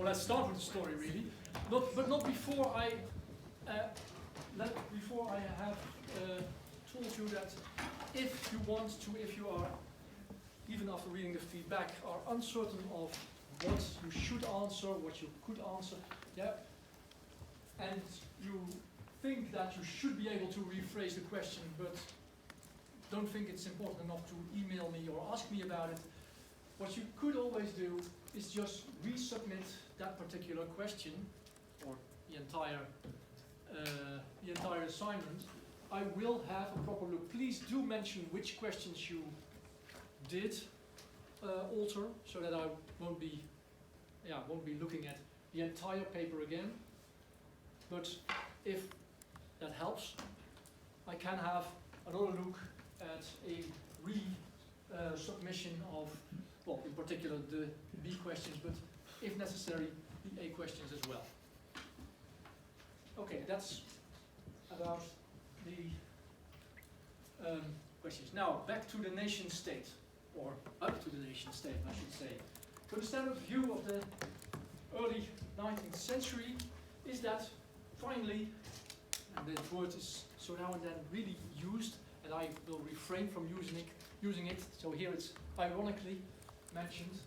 Well, let's start with the story, really. But not before I have told you that if you are, even after reading the feedback, are uncertain of what you should answer, what you could answer, yeah, and you think that you should be able to rephrase the question, but don't think it's important enough to email me or ask me about it, what you could always do is just resubmit that particular question, or the entire assignment. I will have a proper look. Please do mention which questions you did alter, so that I won't be looking at the entire paper again. But if that helps, I can have another look at a submission of, well, in particular the B questions, but if necessary, the A questions as well. Okay, that's about the questions. Now, back to the nation state, or up to the nation state, I should say. So the standard view of the early 19th century is that finally, and that word is so now and then really used, and I will refrain from using it, so here it's ironically mentioned,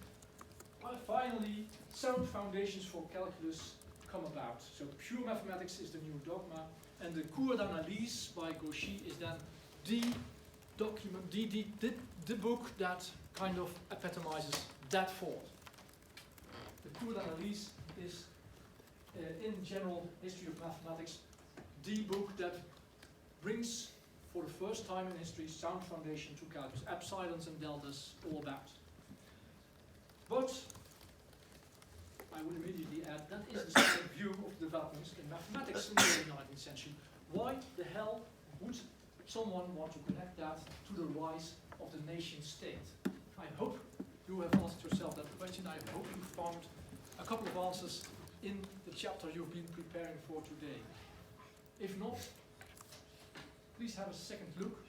finally sound foundations for calculus come about. So pure mathematics is the new dogma, and the cours d'analyse by Gauchy is then the document, the book that kind of epitomizes that thought. The cours d'analyse is, in general history of mathematics, the book that brings, for the first time in history, sound foundation to calculus, epsilons and deltas, all about. But I would immediately add that is the standard view of developments in mathematics in the early 19th century. Why the hell would someone want to connect that to the rise of the nation state? I hope you have asked yourself that question. I hope you found a couple of answers in the chapter you've been preparing for today. If not, please have a second look.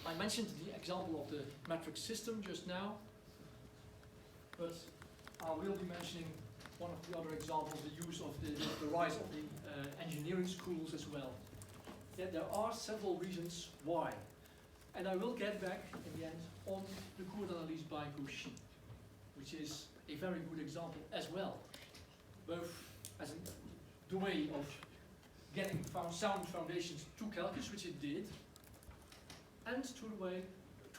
I mentioned the example of the metric system just now, but I will be mentioning one of the other examples, the use of the rise of the engineering schools as well. Yeah, there are several reasons why, and I will get back in the end on the cours d'analyse by Gauchy, which is a very good example as well, both as the way of getting sound foundations to calculus, which it did, and to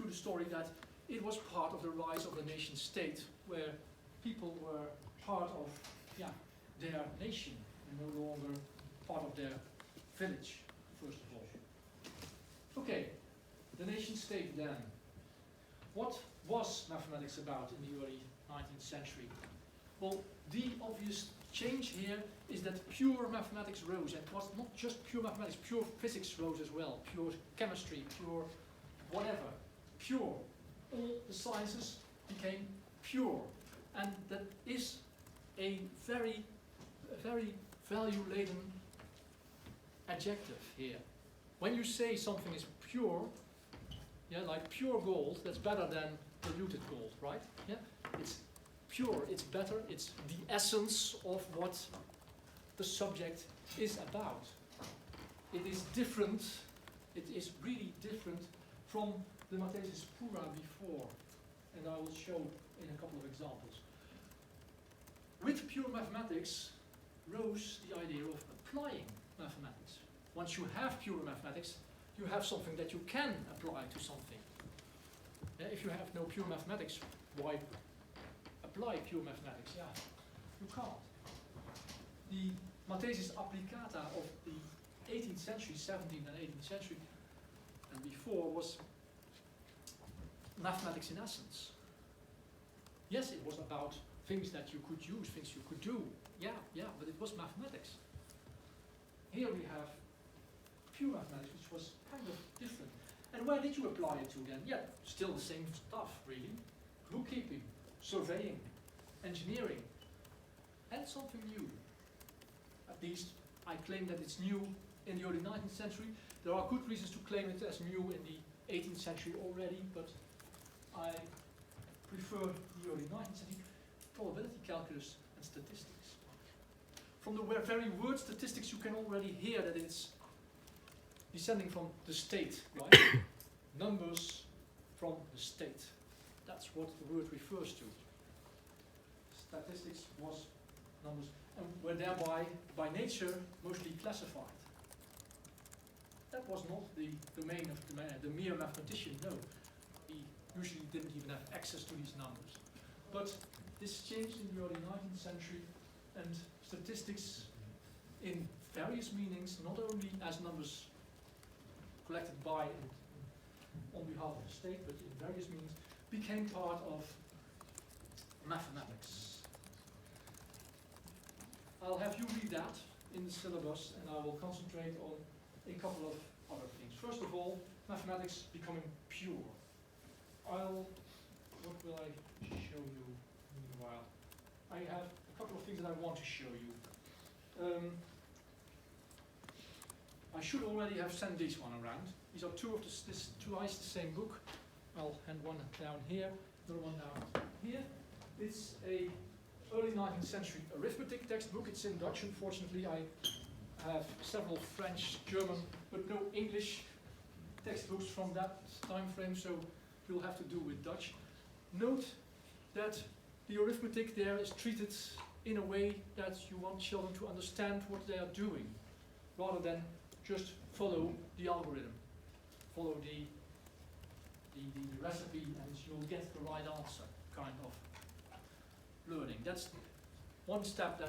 the story that it was part of the rise of the nation state, where people were part of their nation and no longer part of their village, first of all. Okay, the nation state then. What was mathematics about in the early 19th century? Well, the obvious change here is that pure mathematics rose, and it was not just pure mathematics, pure physics rose as well, pure chemistry, pure whatever, pure. All the sciences became pure, and that is a very value-laden adjective here. When you say something is pure, yeah, like pure gold, that's better than diluted gold, right? Yeah, it's pure, it's better, it's the essence of what the subject is about. It is different, it is really different from the mathesis pura before, and I will show in a couple of examples. With pure mathematics rose the idea of applying mathematics. Once you have pure mathematics, you have something that you can apply to something. If you have no pure mathematics, why apply pure mathematics? Yeah, you can't. The mathesis applicata of the 18th century, 17th and 18th century, and before was mathematics in essence. Yes, it was about things that you could use, things you could do. Yeah, but it was mathematics. Here we have pure mathematics, which was kind of different. And where did you apply it to then? Yeah, still the same stuff, really. Bookkeeping, surveying, engineering, and something new. At least I claim that it's new in the early 19th century. There are good reasons to claim it as new in the 18th century already, but I prefer the early 19th century. probability calculus and statistics. From the very word statistics, you can already hear that it's descending from the state, right? Numbers from the state. That's what the word refers to. Statistics was numbers, and were thereby, by nature, mostly classified. That was not the domain of the mere mathematician, no. He usually didn't even have access to these numbers. But this changed in the early 19th century, and statistics in various meanings, not only as numbers collected by and on behalf of the state, but in various meanings, became part of mathematics. I'll have you read that in the syllabus, and I will concentrate on a couple of other things. First of all, mathematics becoming pure. What will I show you meanwhile? I have a couple of things that I want to show you. I should already have sent this one around. These are twice the same book. I'll hand one down here, the other one down here. It's a early 19th century arithmetic textbook. It's in Dutch, unfortunately. I have several French, German, but no English textbooks from that time frame, so you'll have to do with Dutch. Note that the arithmetic there is treated in a way that you want children to understand what they are doing, rather than just follow the algorithm, follow the recipe, and you'll get the right answer kind of learning. That's one step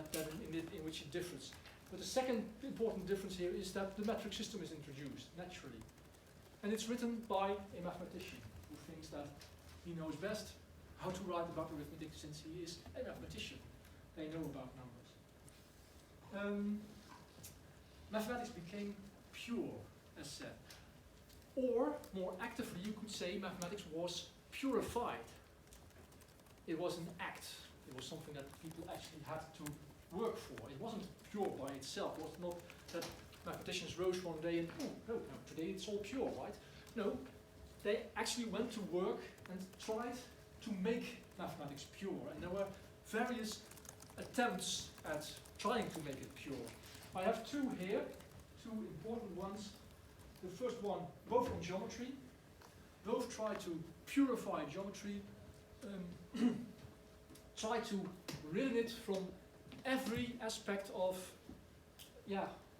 in which it differs. But the second important difference here is that the metric system is introduced naturally. And it's written by a mathematician who thinks that he knows best how to write about arithmetic, since he is a mathematician. They know about numbers. Mathematics became pure, as said. Or, more actively, you could say mathematics was purified. It was an act. It was something that people actually had to work for. It wasn't pure by itself. It was not that mathematicians rose one day and, oh, no, today it's all pure, right? No, they actually went to work and tried to make mathematics pure. And there were various attempts at trying to make it pure. I have two here, two important ones. The first one, both on geometry. Both try to purify geometry, try to rid it from every aspect of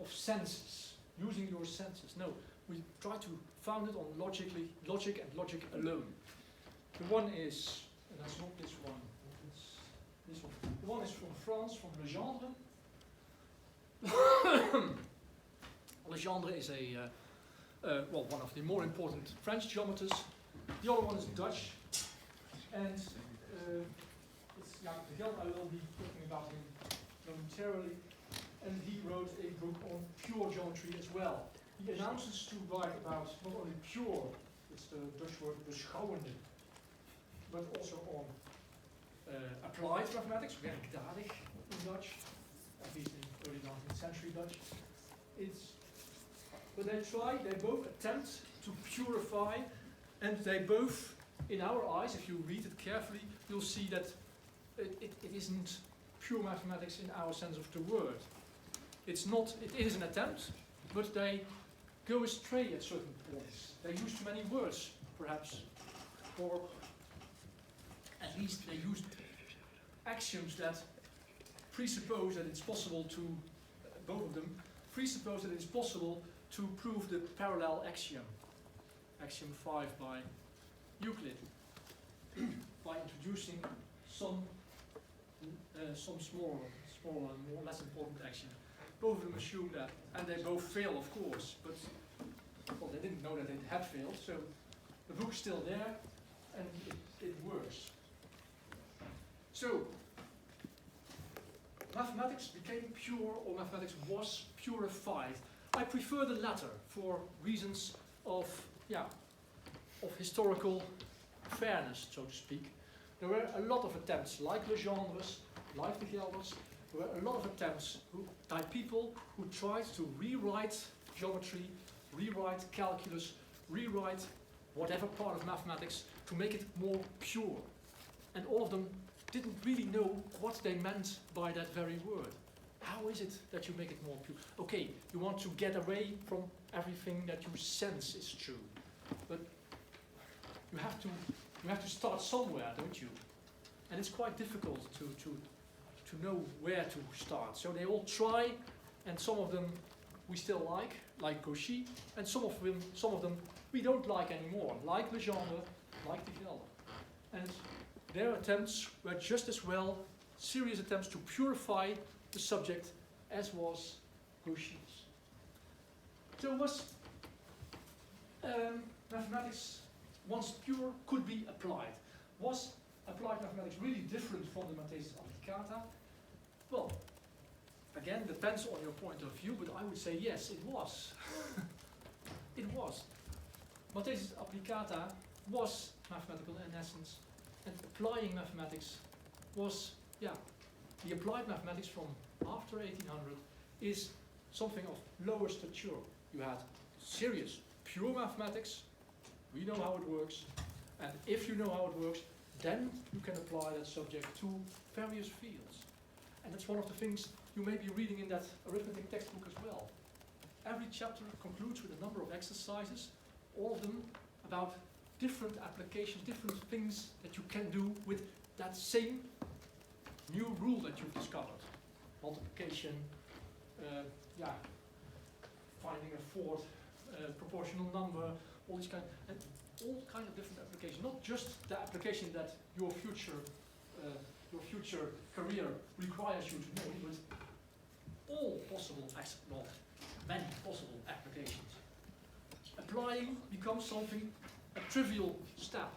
senses, using your senses. No, we try to found it on logic and logic alone. The one is, and that's not this one, it's this one. The one is from France, from Legendre. Legendre is one of the more important French geometers. The other one is Dutch, and it's de Geld. I will be talking about him momentarily. And he wrote a book on pure geometry as well. He announces to write about not only pure, it's the Dutch word beschouwende, but also on applied mathematics, werkdadig in Dutch, at least in early 19th century Dutch. But they both attempt to purify, and they both, in our eyes, if you read it carefully, you'll see that it isn't pure mathematics in our sense of the word. It is an attempt, but they go astray at certain points. They use too many words, perhaps, or at least they use axioms that presuppose that it's possible to, both of them, presuppose that it's possible to prove the parallel axiom, axiom 5 by Euclid, by introducing some smaller and more less important axiom. Both of them assume that, and they both fail, of course, but well, they didn't know that it had failed, so the book's still there, and it works. So, mathematics became pure, or mathematics was purified. I prefer the latter for reasons of historical fairness, so to speak. There were a lot of attempts, like Legendre's, like de Gelder's. There were a lot of attempts by people who tried to rewrite geometry, rewrite calculus, rewrite whatever part of mathematics to make it more pure. And all of them didn't really know what they meant by that very word. How is it that you make it more pure? Okay, you want to get away from everything that you sense is true, but you have to start somewhere, don't you? And it's quite difficult to know where to start. So they all try, and some of them we still like Gauchy, and some of them we don't like anymore, like Legendre, like de Gelder. And their attempts were just as well serious attempts to purify the subject as was Gauchy's. So was mathematics, once pure, could be applied. Was applied mathematics really different from the Mathesis Applicata? Well, again, depends on your point of view, but I would say yes, it was. It was. Mathesis Applicata was mathematical in essence, and applying mathematics was, the applied mathematics from after 1800 is something of lower stature. You had serious, pure mathematics, we know how it works, and if you know how it works, then you can apply that subject to various fields. And that's one of the things you may be reading in that arithmetic textbook as well. Every chapter concludes with a number of exercises, all of them about different applications, different things that you can do with that same new rule that you've discovered. Multiplication, finding a fourth proportional number, all these kind of different applications. Not just the application that your future career requires you to know, but all possible, many possible applications. Applying becomes something, a trivial step.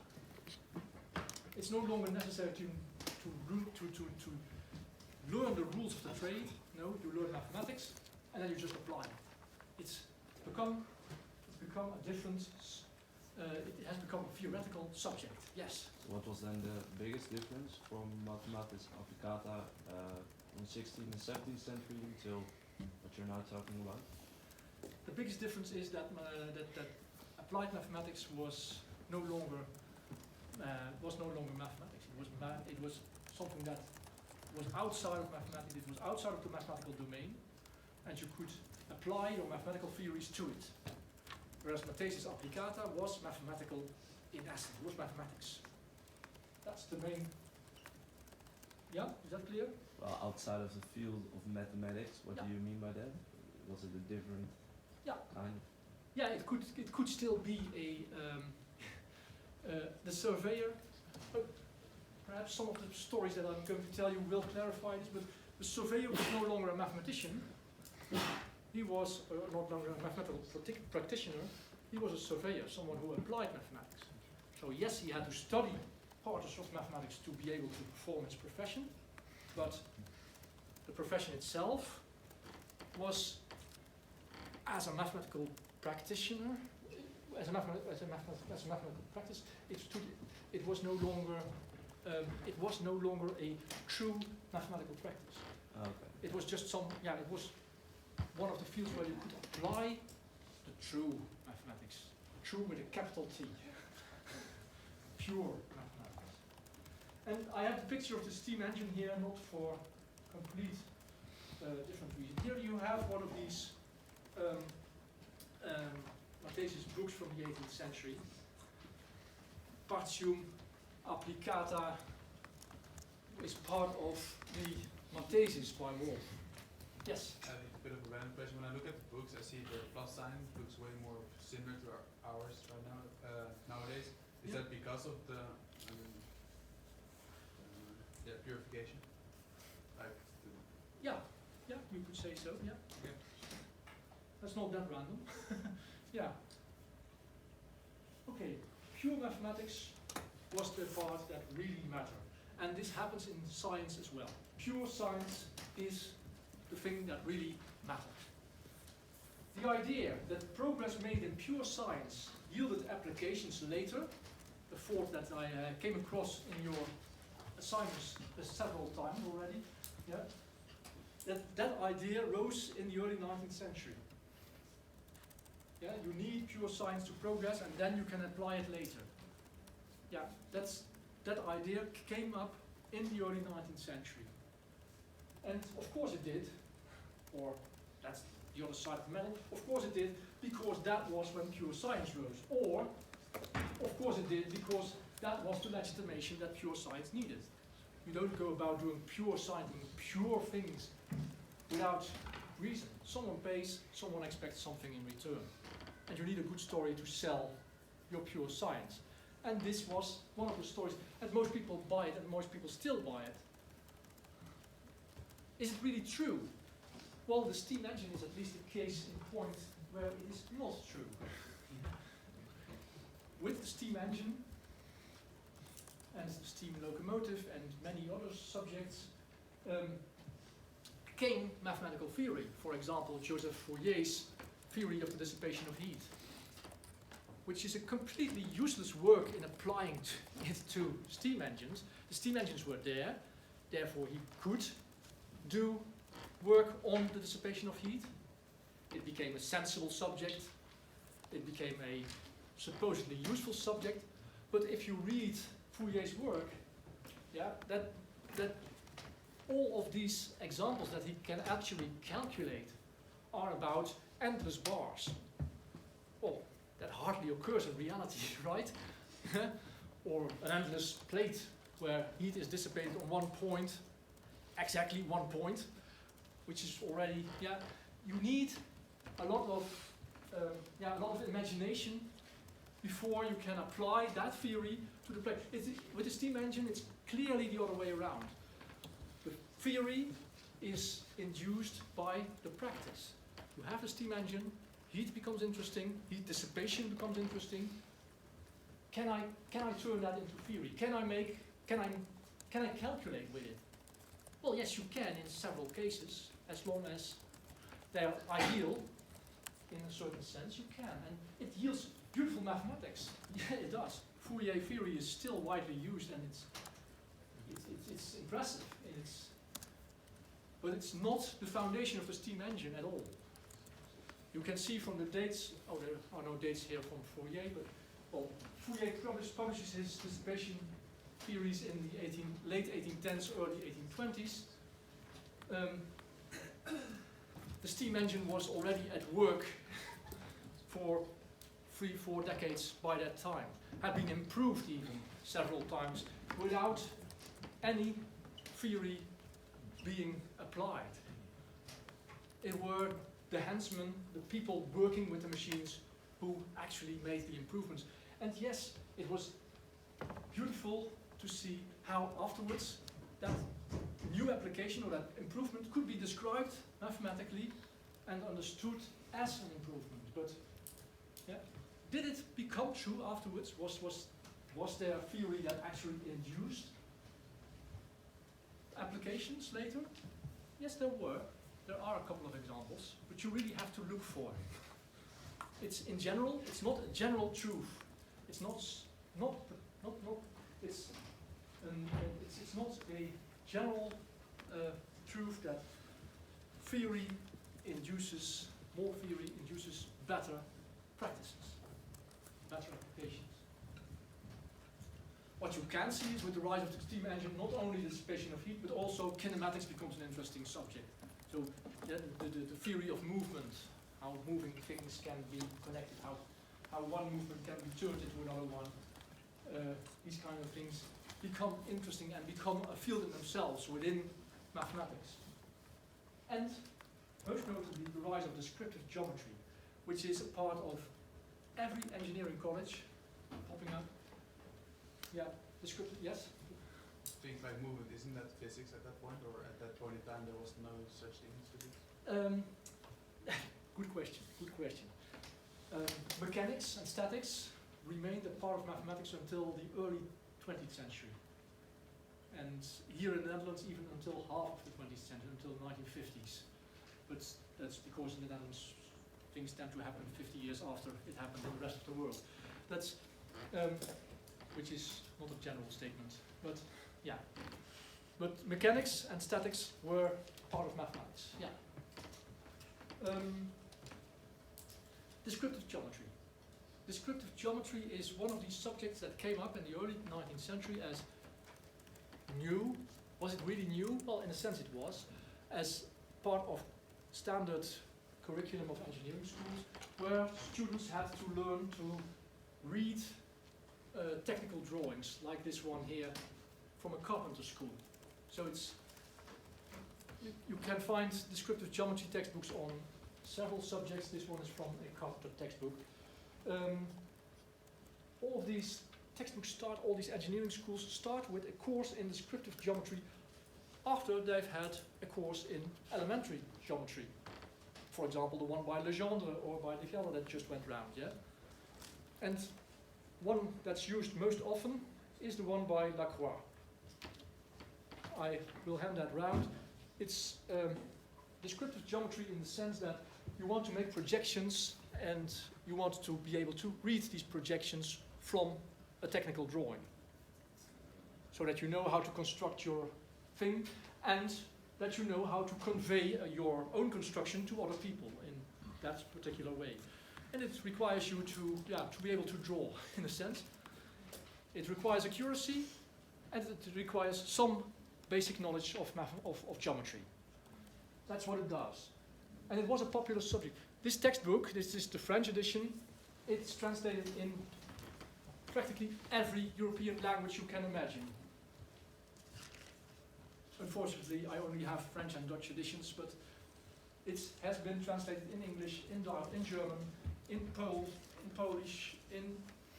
It's no longer necessary to learn the rules of the trade. No, you learn mathematics and then you just apply it. It's become a different. It has become a theoretical subject. Yes. So what was then the biggest difference from Mathematis Applicata in the 16th and 17th century until what you're now talking about? The biggest difference is that that applied mathematics was no longer mathematics. It was something that was outside of mathematics. It was outside of the mathematical domain, and you could apply your mathematical theories to it. Whereas Mathesis Applicata was mathematical in essence. It was mathematics. That's the main. Yeah, is that clear? Well, outside of the field of mathematics, what do you mean by that? Was it a different kind of? Yeah, it could still be the surveyor. Perhaps some of the stories that I'm going to tell you will clarify this, but the surveyor was no longer a mathematician. He was no longer a mathematical practitioner. He was a surveyor, someone who applied mathematics. So yes, he had to study parts of mathematics to be able to perform his profession, but the profession itself was, as a mathematical practitioner, as a mathematical practice, it was no longer a true mathematical practice. Okay. It was just it was one of the fields where you could apply the true mathematics, true with a capital T, pure mathematics. And I have the picture of the steam engine here, not for complete different reasons. Here you have one of these Mathesis books from the 18th century. Partium Applicata is part of the Mathesis by Wolf. Yes? A bit of a random question. When I look at the books, I see the plus sign looks way more similar to ours right now nowadays. Is that because of the purification? Like You could say so. Yeah. Okay. That's not that random. Yeah. Okay. Pure mathematics was the part that really mattered, and this happens in science as well. Pure science is the thing that really matters. The idea that progress made in pure science yielded applications later, the thought that I came across in your assignments several times already, that idea rose in the early 19th century. Yeah, you need pure science to progress, and then you can apply it later. Yeah, that idea came up in the early 19th century. And of course it did, or that's the other side of the medal, of course it did because that was when pure science rose. Or, of course it did because that was the legitimation that pure science needed. You don't go about doing pure science, doing pure things without reason. Someone pays, someone expects something in return. And you need a good story to sell your pure science. And this was one of the stories, and most people buy it, and most people still buy it. Is it really true? Well, the steam engine is at least a case in point where it is not true. With the steam engine, and the steam locomotive, and many other subjects, came mathematical theory. For example, Joseph Fourier's theory of the dissipation of heat, which is a completely useless work in applying it to steam engines. The steam engines were there, therefore he could do work on the dissipation of heat. It became a sensible subject. It became a supposedly useful subject. But if you read Fourier's work, yeah, that all of these examples that he can actually calculate are about endless bars. Well, that hardly occurs in reality, right? Or an endless plate where heat is dissipated on one point, exactly 1 point, which is already, yeah, you need a lot of imagination before you can apply that theory to the plate. With the steam engine, it's clearly the other way around. The theory is induced by the practice. You have a steam engine, heat becomes interesting, heat dissipation becomes interesting. Can I turn that into theory? Can I calculate with it? Well, yes, you can in several cases, as long as they're ideal in a certain sense, you can. And it yields beautiful mathematics. Yeah, it does. Fourier theory is still widely used, and it's impressive. But it's not the foundation of the steam engine at all. You can see from the dates, oh, there are no dates here from Fourier, but well, Fourier publishes his dissipation theories in the late 1810s, early 1820s. The steam engine was already at work for 3-4 decades by that time, had been improved even several times without any theory being applied. It were the handsmen, the people working with the machines, who actually made the improvements. And yes, it was beautiful to see how afterwards that new application or that improvement could be described mathematically and understood as an improvement. But yeah, did it become true afterwards? Was there a theory that actually induced applications later? Yes, there were. There are a couple of examples, but you really have to look for it. It's in general, it's not a general truth. It's not a general truth that theory induces, more theory induces better practices, better applications. What you can see is with the rise of the steam engine, not only the dissipation of heat, but also kinematics becomes an interesting subject. So the theory of movement, how moving things can be connected, how one movement can be turned into another one. These kind of things become interesting and become a field in themselves within mathematics. And most notably the rise of descriptive geometry, which is a part of every engineering college popping up. Yeah, descriptive, yes? Things like movement, isn't that physics at that point, or at that point in time there was no such thing as physics? Good question, good question. Mechanics and statics remained a part of mathematics until the early 20th century. And here in the Netherlands even until half of the 20th century, until the 1950s. But that's because in the Netherlands things tend to happen 50 years after it happened in the rest of the world. That's, which is not a general statement, but yeah. But mechanics and statics were part of mathematics, yeah. Descriptive geometry. Descriptive geometry is one of these subjects that came up in the early 19th century as new. Was it really new? Well, in a sense it was, as part of standard curriculum of engineering schools, where students had to learn to read technical drawings, like this one here, from a carpenter school. So it's, you can find descriptive geometry textbooks on several subjects. This one is from a carpenter textbook. All of these textbooks start, all these engineering schools start with a course in descriptive geometry after they've had a course in elementary geometry. For example, the one by Legendre or by De Gelder that just went round, yeah? And one that's used most often is the one by Lacroix. I will hand that round. It's descriptive geometry in the sense that you want to make projections and you want to be able to read these projections from a technical drawing, so that you know how to construct your thing and that you know how to convey your own construction to other people in that particular way. And it requires you to be able to draw, in a sense. It requires accuracy and it requires some basic knowledge of geometry. That's what it does. And it was a popular subject. This textbook, this is the French edition, it's translated in practically every European language you can imagine. Unfortunately, I only have French and Dutch editions, but it has been translated in English, in German, in Polish, in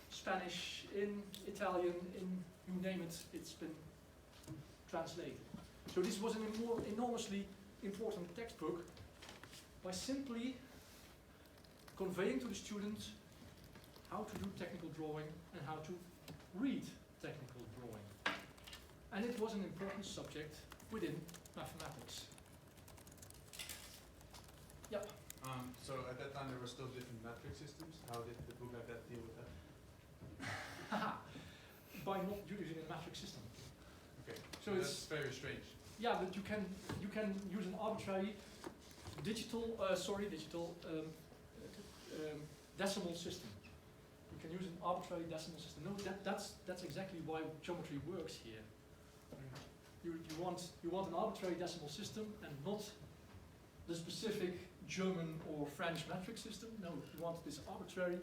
Spanish, in Italian, in you name it, it's been translated. So this was an enormously important textbook by simply conveying to the students how to do technical drawing and how to read technical drawing. And it was an important subject within mathematics. Yeah. So at that time there were still different metric systems. How did the book like that deal with that? By not using a metric system. Okay. So that's very strange. Yeah, but you can use an arbitrary decimal system. You can use an arbitrary decimal system. No, that's exactly why geometry works here. You want an arbitrary decimal system and not the specific German or French metric system. No, you want this arbitrary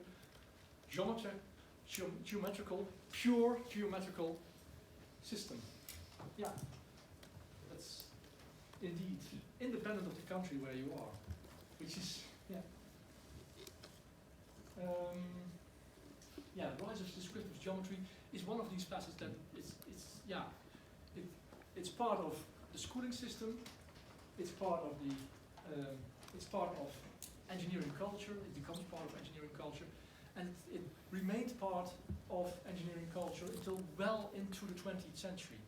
geometrical, pure geometrical system. Yeah, that's indeed independent of the country where you are, which is the rise of descriptive geometry is one of these facets that it's part of the schooling system. It's part of engineering culture. It becomes part of engineering culture, and it remained part of engineering culture until well into the 20th century.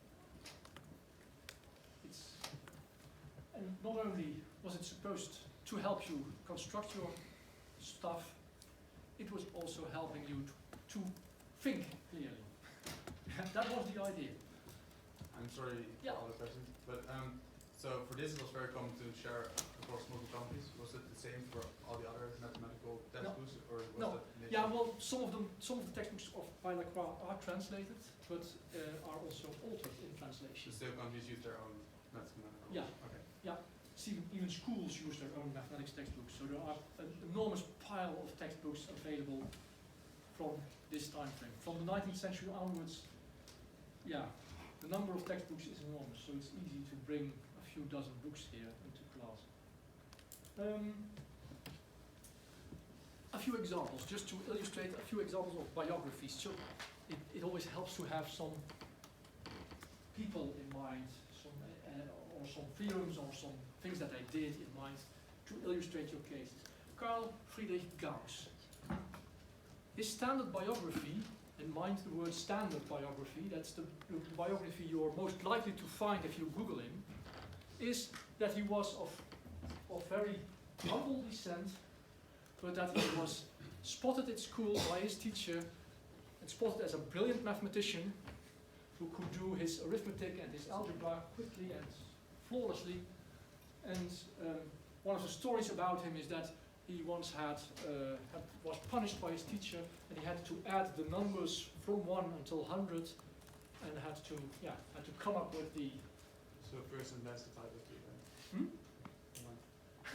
And not only was it supposed to help you construct your stuff, it was also helping you to think clearly. That was the idea. I'm sorry for all the questions, but so for this it was very common to share across multiple countries. Was it the same for all the other mathematical textbooks, or was no. that? Yeah, well, some of the textbooks by Lacroix are translated, but are also altered in translation. So still countries use their own mathematical. Yeah. Okay. Yeah. Even schools use their own mathematics textbooks, so there are an enormous pile of textbooks available from this time frame. From the 19th century onwards, the number of textbooks is enormous, so it's easy to bring a few dozen books here into class. A few examples, just to illustrate a few examples of biographies. So it always helps to have some people in mind, or some theorems or some things that they did in mind to illustrate your cases. Carl Friedrich Gauss. His standard biography, and mind the word standard biography, that's the biography you're most likely to find if you Google him, is that he was of very humble descent, but that he was spotted at school by his teacher and spotted as a brilliant mathematician who could do his arithmetic and his algebra quickly and flawlessly. And one of the stories about him is that he once was punished by his teacher, and he had to add the numbers from 1 until 100, and had to come up with the. So first and last type of three, right?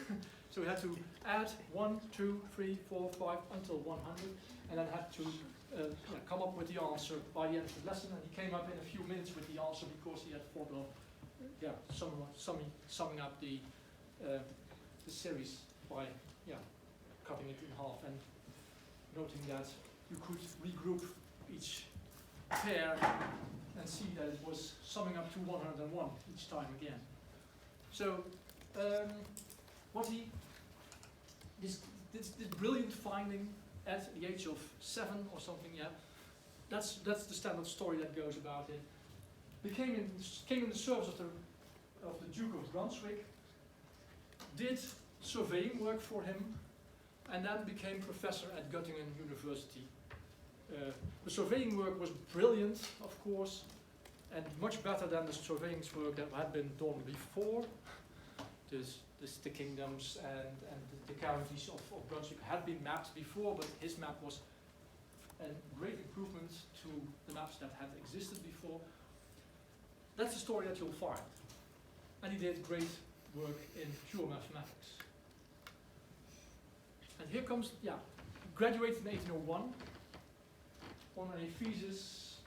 Hmm? So we had to add 1, 2, 3, 4, 5 until 100, and then had to come up with the answer by the end of the lesson. And he came up in a few minutes with the answer because he had thought of summing up the series by cutting it in half and noting that you could regroup each pair and see that it was summing up to 101 each time again. So this brilliant finding at the age of 7 or something, that's the standard story that goes about it. Came in the service of the Duke of Brunswick, did surveying work for him, and then became professor at Göttingen University. The surveying work was brilliant, of course, and much better than the surveying work that had been done before. The kingdoms and the counties of Brunswick had been mapped before, but his map was a great improvement to the maps that had existed before. That's the story that you'll find. And he did great work in pure mathematics. And here comes, graduated in 1801 on a thesis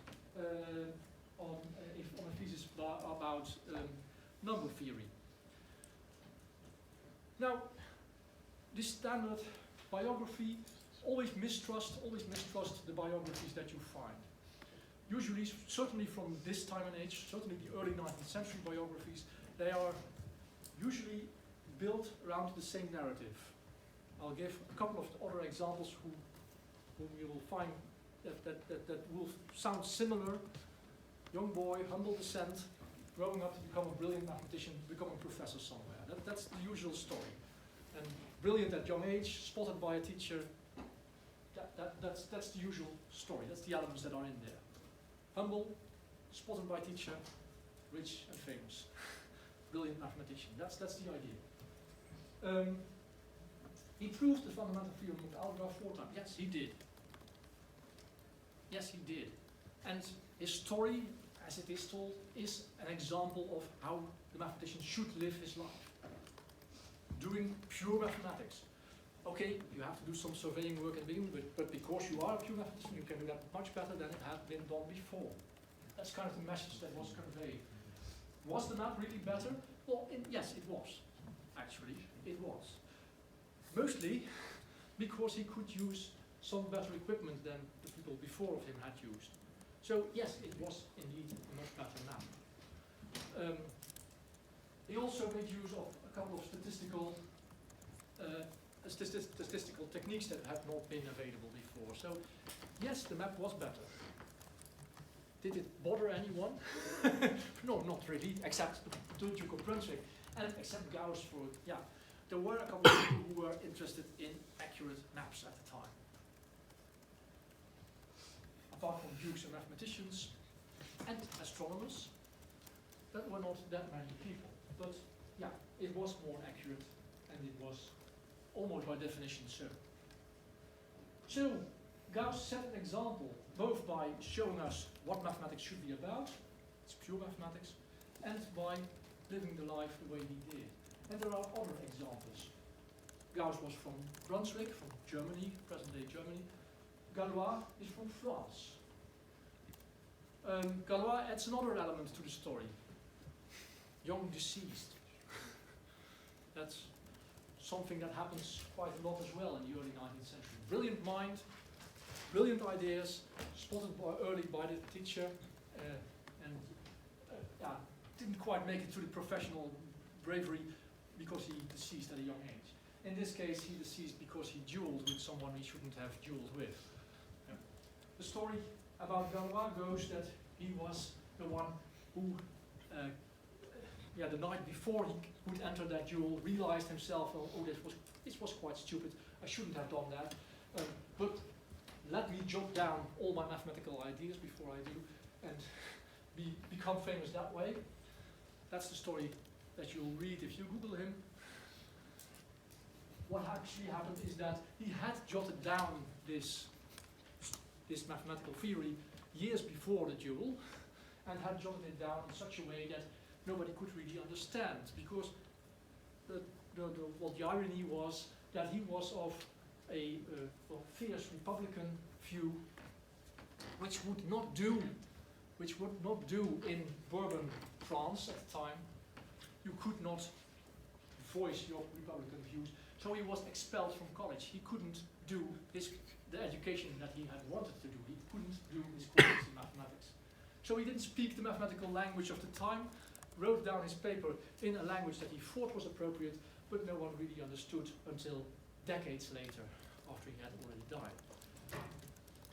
about number theory. Now, this standard biography, always mistrust the biographies that you find. Usually, certainly from this time and age, certainly the early 19th century biographies, they are usually built around the same narrative. I'll give a couple of other examples whom you will find that will sound similar. Young boy, humble descent, growing up to become a brilliant mathematician, becoming a professor somewhere. That's the usual story. And brilliant at young age, spotted by a teacher, that's the usual story. That's the elements that are in there. Humble, spotted by teacher, rich and famous. Brilliant mathematician. That's the idea. He proved the fundamental theorem of algebra 4 times. Yes, he did. Yes, he did. And his story, as it is told, is an example of how the mathematician should live his life. Doing pure mathematics. Okay, you have to do some surveying work at the beginning, but because you are a pure mathematician, you can do that much better than it had been done before. That's kind of the message that was conveyed. Was the map really better? Well, yes, it was. Actually, it was. Mostly because he could use some better equipment than the people before of him had used. So yes, it was indeed a much better map. He also made use of a couple of statistical techniques that had not been available before. So yes, the map was better. Did it bother anyone? No, not really, except the Duke of Brunswick, and except Gauss for, there were a couple of people who were interested in accurate maps at the time. Apart from dukes and mathematicians and astronomers, there were not that many people. But it was more accurate, and it was almost by definition so. So, Gauss set an example, both by showing us what mathematics should be about, it's pure mathematics, and by living the life the way he did. And there are other examples. Gauss was from Brunswick, from Germany, present-day Germany. Galois is from France. Galois adds another element to the story. Young deceased. That's something that happens quite a lot as well in the early 19th century. Brilliant mind, brilliant ideas, spotted early by the teacher, and didn't quite make it to the professional bravery because he deceased at a young age. In this case, he deceased because he duelled with someone he shouldn't have duelled with. The story about Galois goes that he was the one who, the night before he would enter that duel, realized himself, oh, this was quite stupid, I shouldn't have done that, but let me jot down all my mathematical ideas before I do, and become famous that way. That's the story that you'll read if you Google him. What actually happened is that he had jotted down this mathematical theory years before the duel, and had jotted it down in such a way that nobody could really understand, because what the irony was that he was of a fierce Republican view, which would not do in Bourbon, France at the time. You could not voice your Republican views, so he was expelled from college. He couldn't do the education that he had wanted to do. He couldn't do his courses in mathematics. So he didn't speak the mathematical language of the time, wrote down his paper in a language that he thought was appropriate, but no one really understood until decades later, after he had already died.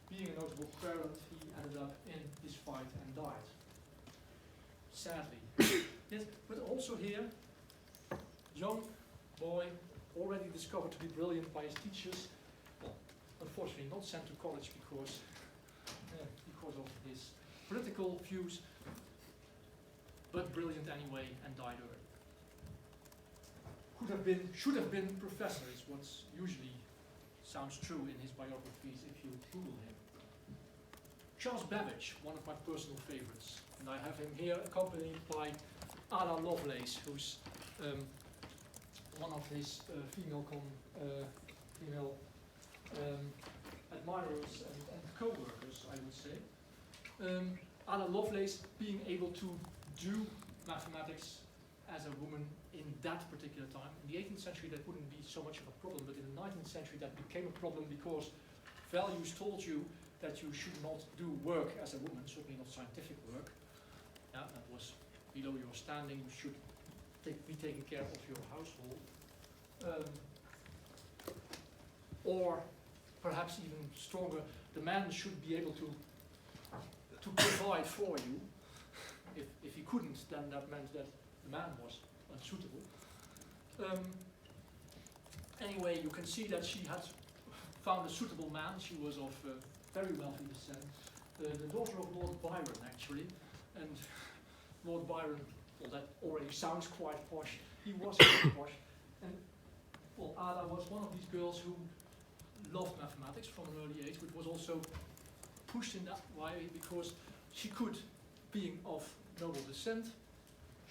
Being a notable parent, he ended up in this fight and died. Sadly. Yes, but also here, young boy, already discovered to be brilliant by his teachers, well, unfortunately not sent to college because of his political views, but brilliant anyway, and died early. Should have been professor is what usually sounds true in his biographies if you Google him. Charles Babbage, one of my personal favorites, and I have him here accompanied by Ada Lovelace, who's one of his female admirers and co-workers, I would say. Ada Lovelace being able to do mathematics as a woman in that particular time. In the 18th century that wouldn't be so much of a problem, but in the 19th century that became a problem because values told you that you should not do work as a woman, certainly not scientific work. Yeah, that was below your standing, you should be taking care of your household. Or perhaps even stronger, the man should be able to provide for you. If he couldn't, then that meant that the man was unsuitable. Anyway, you can see that she had found a suitable man. She was of very wealthy descent, the daughter of Lord Byron, actually. And Lord Byron, well, that already sounds quite posh. He was quite posh. And well, Ada was one of these girls who loved mathematics from an early age, but was also pushed in that way because she could, being of noble descent,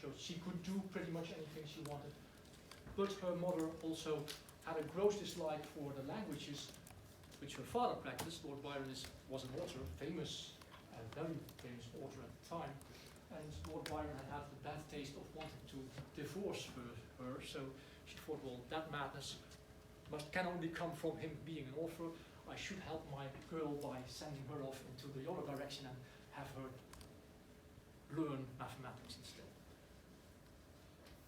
so she could do pretty much anything she wanted. But her mother also had a gross dislike for the languages which her father practiced. Lord Byron was an author, famous and very famous author at the time, and Lord Byron had the bad taste of wanting to divorce her, so she thought, well, that madness can only come from him being an author. I should help my girl by sending her off into the other direction and have her learn mathematics instead.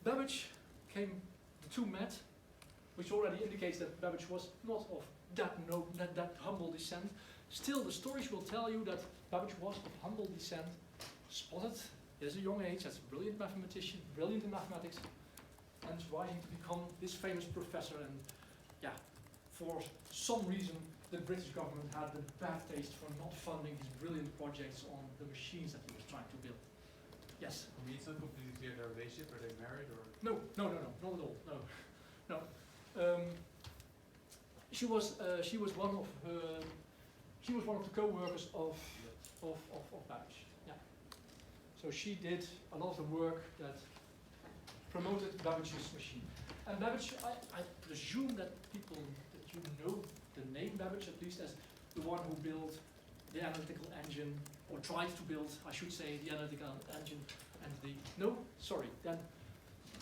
Babbage the two met, which already indicates that Babbage was not of that humble descent. Still, the stories will tell you that Babbage was of humble descent, spotted at a young age as a brilliant mathematician, brilliant in mathematics, and rising to become this famous professor. And yeah, for some reason, the British government had the bad taste for not funding his brilliant projects on the machines that he was trying to build. Yes? I mean, it's not completely clear their relationship. Are they married or? No, not at all. No. She was one of the co-workers of Babbage. Yeah. So she did a lot of the work that promoted Babbage's machine. And Babbage, I presume that you know the name Babbage at least as the one who built the analytical engine, or tried to build, I should say, the analytical engine and then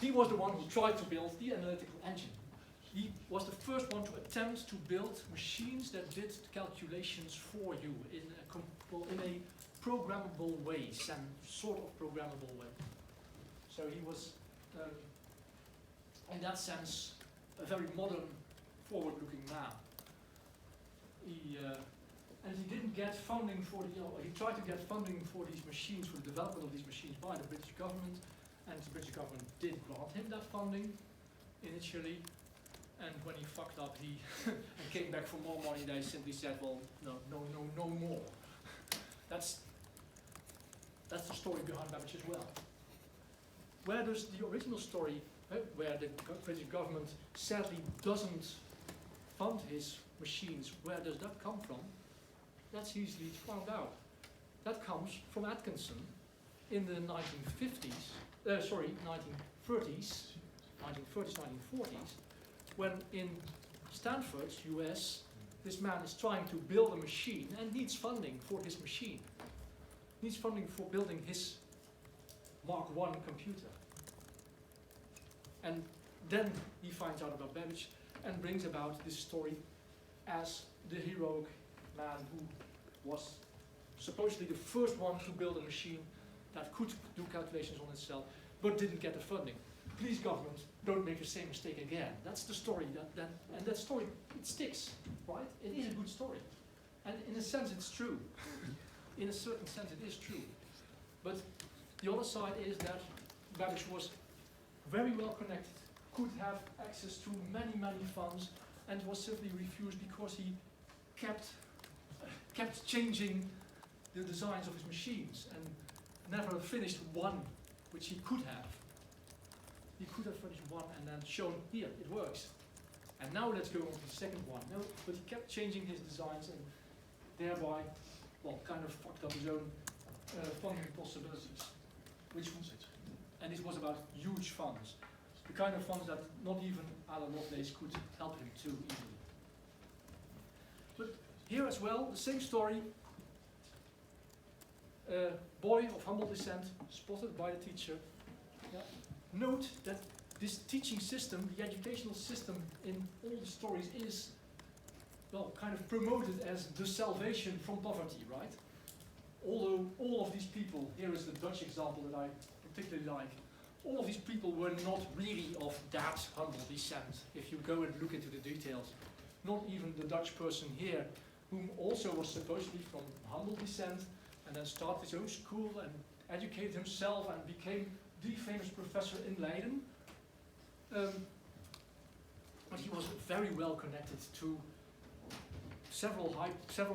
he was the one who tried to build the analytical engine. He was the first one to attempt to build machines that did calculations for you in a programmable way, some sort of programmable way. So he was, in that sense, a very modern, forward-looking man. And he didn't get funding for he tried to get funding for these machines, for the development of these machines by the British government, and the British government did grant him that funding initially. And when he fucked up, he and came back for more money. They simply said, "Well, no more." That's the story behind Babbage as well. Where does the original story, where the British government sadly doesn't fund his machines, where does that come from? That's easily found out. That comes from Atkinson, in the 1950s, 1930s, 1940s, when in Stanford, US, this man is trying to build a machine and needs funding for his machine. Needs funding for building his Mark I computer. And then he finds out about Babbage and brings about this story as the heroic man who was supposedly the first one to build a machine that could do calculations on itself, but didn't get the funding. Please, government, don't make the same mistake again. That's the story, and that story, it sticks, right? It is a good story. And in a sense, it's true. In a certain sense, it is true. But the other side is that Babbage was very well connected, could have access to many, many funds, and was simply refused because he kept changing the designs of his machines and never finished one which he could have. He could have finished one and then shown, here, it works. And now let's go on to the second one. No, but he kept changing his designs and thereby, well, kind of fucked up his own funding possibilities. And this was about huge funds. The kind of funds that not even Alan Lovelace could help him too easily. But here as well, the same story. A boy of humble descent, spotted by the teacher. Yeah. Note that this teaching system, the educational system in all the stories is, well, kind of promoted as the salvation from poverty, right? Although all of these people, here is the Dutch example that I particularly like, all of these people were not really of that humble descent. If you go and look into the details, not even the Dutch person here, whom also was supposedly from humble descent, and then started his own school and educated himself and became the famous professor in Leiden. But he was very well connected to several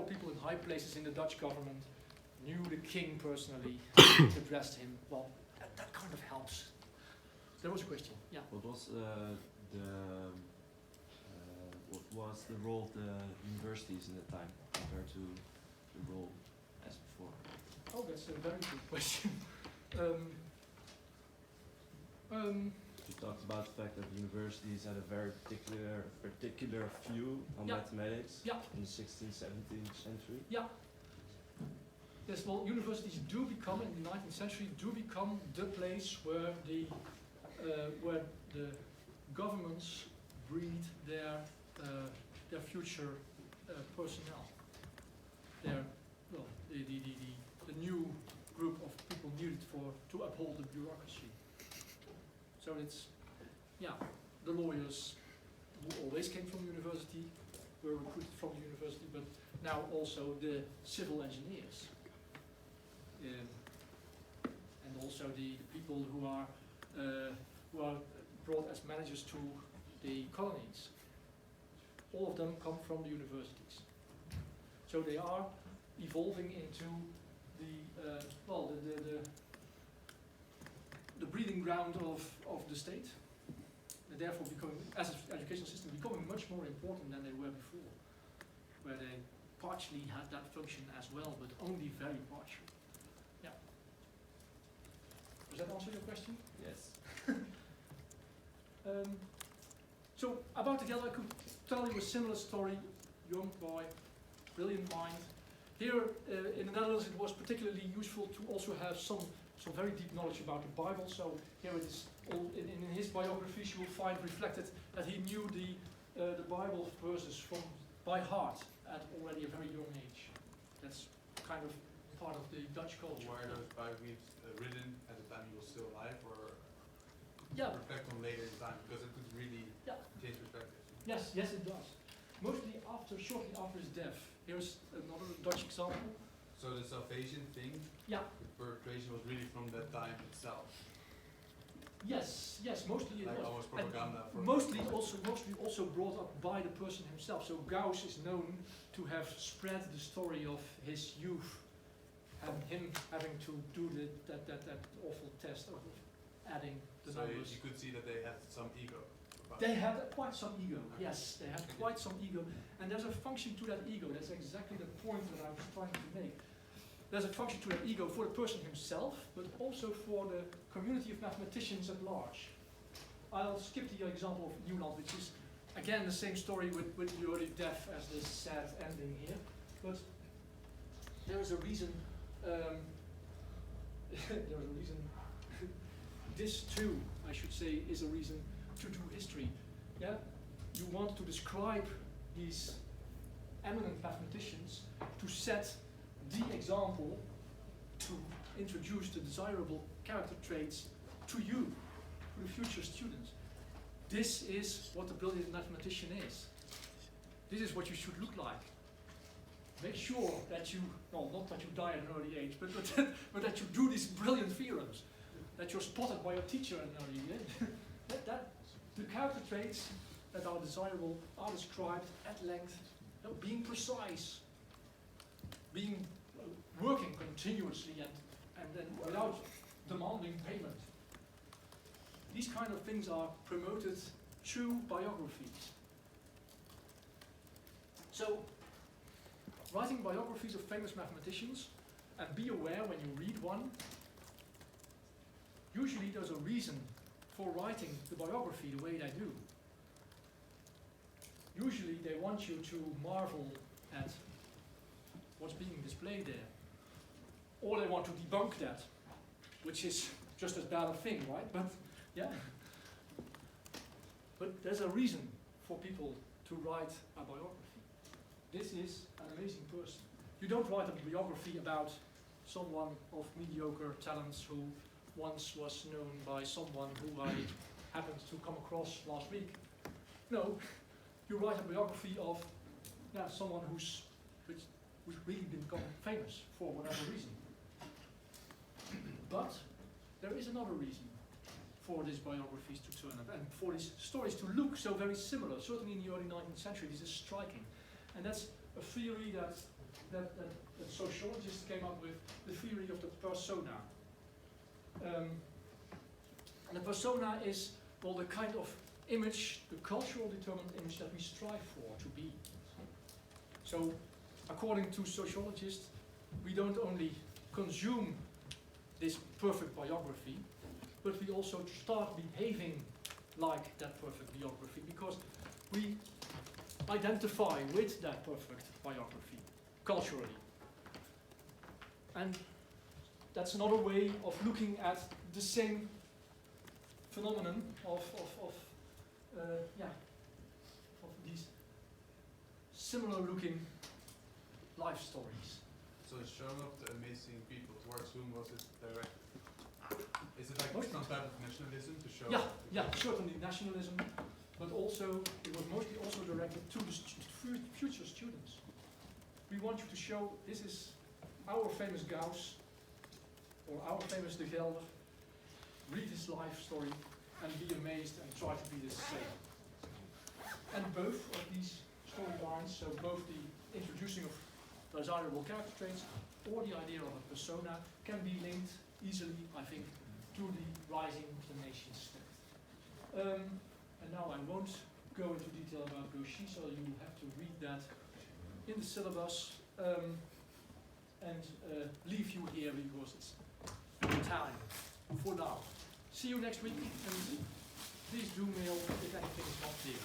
people in high places in the Dutch government, knew the king personally, addressed him. Well, that kind of helps. There was a question, yeah. What was the role of the universities in that time compared to the role as before? Oh, that's a very good question. You talked about the fact that universities had a very particular view on mathematics in the 16th, 17th century. Yeah. Yes, well, universities do become, in the 19th century, the place where the governments breed their future personnel. The new group of people needed to uphold the bureaucracy. So it's, the lawyers who always came from university were recruited from the university, but now also the civil engineers. And also the people who are brought as managers to the colonies. All of them come from the universities. So they are evolving into the breeding ground of the state. And therefore becoming, as an educational system, becoming much more important than they were before, where they partially had that function as well, but only very partially. Yeah. Does that answer your question? Yes. So about the Gelder, I could tell you a similar story. Young boy, brilliant mind. Here in the Netherlands, it was particularly useful to also have some very deep knowledge about the Bible. So here it is, all in his biographies, you will find reflected that he knew the Bible verses by heart at already a very young age. That's kind of part of the Dutch culture. Were those biographies written at the time he was still alive, or reflect on later in time, because it could really change perspective? Yes, it does. Mostly shortly after his death. Here's another Dutch example. So the salvation thing, the persuasion was really from that time itself. Yes, mostly it like was. almost propaganda. Mostly also brought up by the person himself. So Gauss is known to have spread the story of his youth and him having to do that awful test of adding the numbers. So you could see that they had some ego. They had quite some ego, yes, they had quite some ego. And there's a function to that ego, that's exactly the point that I was trying to make. there's a function to that ego for the person himself, but also for the community of mathematicians at large. I'll skip the example of Newland, which is again the same story with the early death as the sad ending here. But there is a reason. There is a reason. This too, I should say, is a reason to do history. Yeah, you want to describe these eminent mathematicians to set the example, to introduce the desirable character traits to you, to the future students. This is what a brilliant mathematician is. This is what you should look like. Make sure that you, well, not that you die at an early age, but that you do these brilliant theorems, that you're spotted by your teacher at an early age. The character traits that are desirable are described at length, being precise, being working continuously and then without demanding payment. These kind of things are promoted through biographies. So, writing biographies of famous mathematicians, and be aware when you read one, usually there's a reason for writing the biography the way they do. Usually they want you to marvel at what's being displayed there. Or they want to debunk that, which is just as bad a thing, right? But yeah. But there's a reason for people to write a biography. This is an amazing person. You don't write a biography about someone of mediocre talents who once was known by someone who I happened to come across last week. No, you write a biography of someone who's really become famous for whatever reason. But there is another reason for these biographies to turn up and for these stories to look so very similar. Certainly in the early 19th century, this is striking. And that's a theory that sociologists came up with, the theory of the persona. And the persona is, well, the kind of image, the cultural determined image that we strive for to be. So, according to sociologists, we don't only consume this perfect biography, but we also start behaving like that perfect biography because we identify with that perfect biography culturally. And that's another way of looking at the same phenomenon of these similar looking life stories. So it's showing up the amazing people towards whom was it directed? Is it like some type of nationalism to show? Yeah, certainly nationalism, but also it was mostly also directed to the future students. We want you to show this is our famous Gauss or our famous De Gelder. Read his life story and be amazed and try to be the same. And both of these storylines, so both the introducing of desirable character traits or the idea of a persona, can be linked easily, I think, to the rising of the nation state. And now I won't go into detail about Gauchy, so you have to read that in the syllabus and leave you here because it's time for now. See you next week, and please do mail if anything is not clear.